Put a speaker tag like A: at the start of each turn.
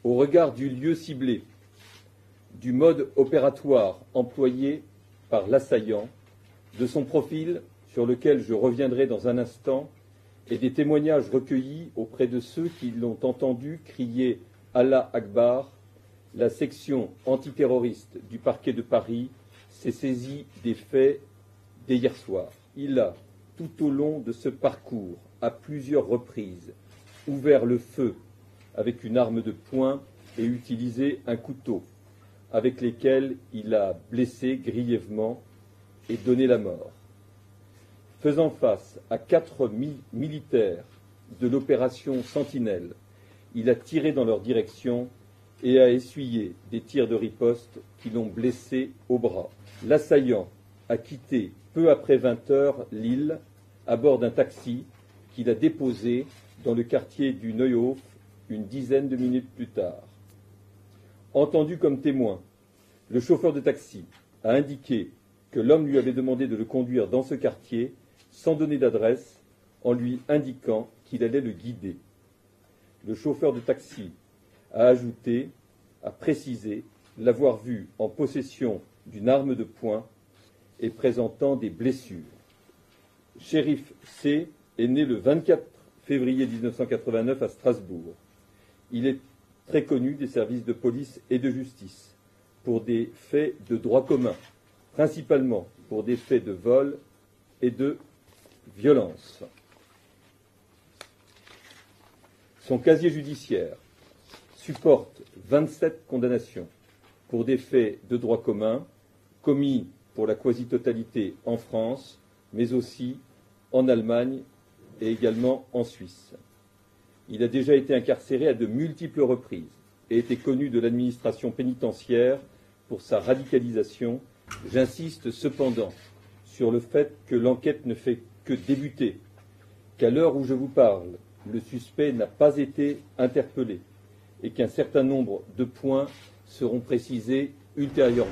A: Au regard du lieu ciblé, du mode opératoire employé par l'assaillant, de son profil, sur lequel je reviendrai dans un instant, et des témoignages recueillis auprès de ceux qui l'ont entendu crier Allah Akbar, la section antiterroriste du parquet de Paris s'est saisie des faits dès hier soir. Il a, tout au long de ce parcours, à plusieurs reprises, ouvert le feu avec une arme de poing et utilisé un couteau, avec lesquels il a blessé grièvement et donné la mort. Faisant face à 4 militaires de l'opération Sentinelle, il a tiré dans leur direction et a essuyé des tirs de riposte qui l'ont blessé au bras. L'assaillant a quitté peu après 20 heures l'île à bord d'un taxi qu'il a déposé dans le quartier du Neuhof une dizaine de minutes plus tard. Entendu comme témoin, le chauffeur de taxi a indiqué que l'homme lui avait demandé de le conduire dans ce quartier sans donner d'adresse, en lui indiquant qu'il allait le guider. Le chauffeur de taxi a précisé l'avoir vu en possession d'une arme de poing et présentant des blessures. Shérif C. est né le 24 février 1989 à Strasbourg. Il est très connu des services de police et de justice pour des faits de droit commun, principalement pour des faits de vol et de violence. Son casier judiciaire supporte 27 condamnations pour des faits de droit commun commis pour la quasi-totalité en France, mais aussi en Allemagne et également en Suisse. Il a déjà été incarcéré à de multiples reprises et était connu de l'administration pénitentiaire pour sa radicalisation. J'insiste cependant sur le fait que l'enquête ne fait que débuter, qu'à l'heure où je vous parle, le suspect n'a pas été interpellé et qu'un certain nombre de points seront précisés ultérieurement.